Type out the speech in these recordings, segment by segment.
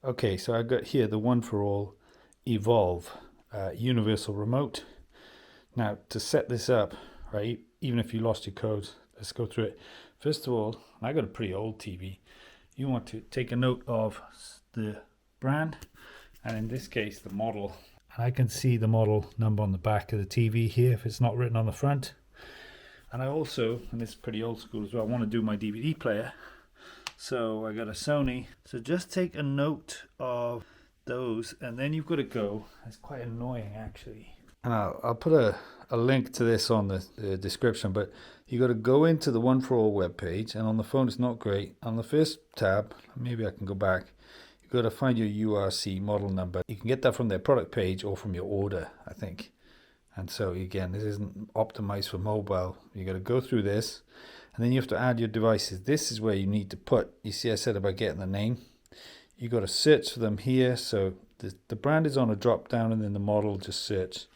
Okay, so I got here the One for All Evolve universal remote. Now to set this up, right, even if you lost your code, let's go through it. First of all, I got a pretty old TV. You want to take a note of the brand, and in this case the model. And I can see the model number on the back of the TV here if it's not written on the front. And I also, and this is pretty old school as well, I want to do my DVD player. So I got a Sony. So just take a note of those, and then you've got to go. It's quite annoying actually. And I'll put a link to this on the description, but you got to go into the One for All webpage, and on the phone it's not great. On the first tab, maybe I can go back, you've got to find your URC model number. You can get that from their product page or from your order, I think. And so again, this isn't optimized for mobile. You got to go through this, and then you have to add your devices. This is where you need to put, you see I said about getting the name. You got to search for them here. So the brand is on a drop down, and then the model, just search.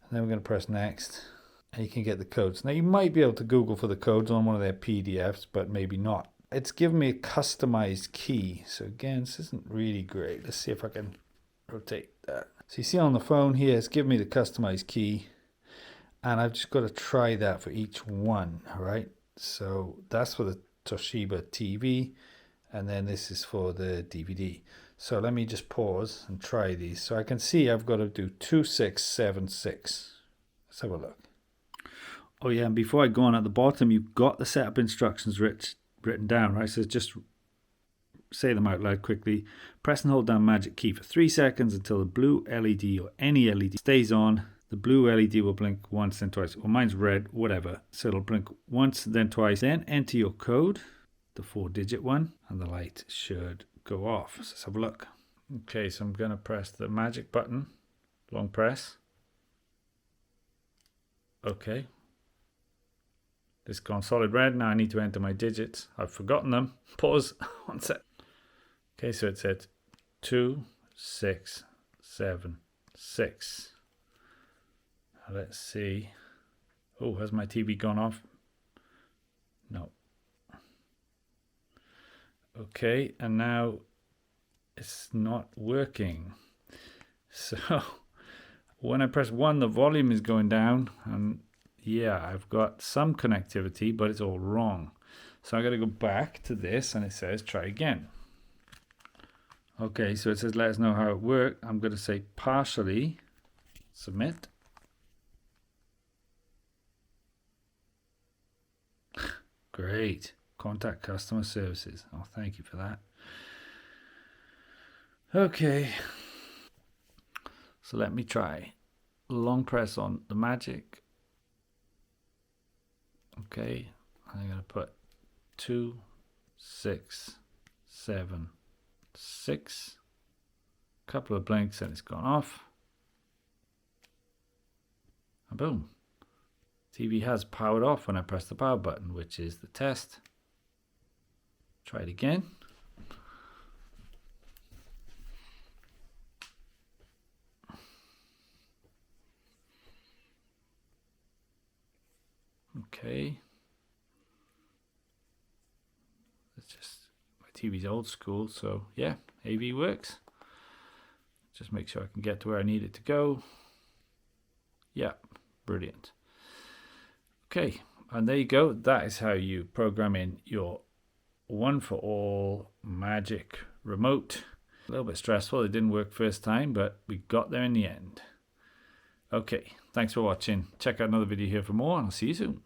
And then we're going to press next, and you can get the codes. Now you might be able to Google for the codes on one of their PDFs, but maybe not. It's given me a customized key. So again, this isn't really great. Let's see if I can rotate that. So you see on the phone here, it's given me the customized key, and I've just got to try that for each one. All right. So that's for the Toshiba TV, and then this is for the DVD. So let me just pause and try these. So I can see I've got to do 2676. Let's have a look. Oh yeah, and before I go on, at the bottom you've got the setup instructions written down, right? So just say them out loud quickly. Press and hold down magic key for 3 seconds until the blue LED or any LED stays on. The blue LED will blink once, then twice. Well, mine's red, whatever. So it'll blink once, then twice. Then enter your code, the 4-digit one, and the light should go off. So let's have a look. Okay, so I'm going to press the magic button, long press. Okay. This gone solid red. Now I need to enter my digits. I've forgotten them. Pause. 1 sec. Okay, so it said 2676. Let's see. Oh, has my TV gone off? No. Okay, and now it's not working. So when I press 1, the volume is going down, and yeah, I've got some connectivity, but it's all wrong. So I got to go back to this, and it says try again. Okay, so it says let us know how it worked. I'm going to say partially submit. Great. Contact customer services. Oh, thank you for that. Okay. So let me try. Long press on the magic. Okay. I'm going to put 2676. Couple of blinks and it's gone off. And boom. TV has powered off when I press the power button, which is the test. Try it again. Okay. It's just, my TV's old school, so yeah, AV works. Just make sure I can get to where I need it to go. Yeah, brilliant. Okay, and there you go. That is how you program in your One for All magic remote. A little bit stressful. It didn't work first time, but we got there in the end. Okay, thanks for watching. Check out another video here for more, and I'll see you soon.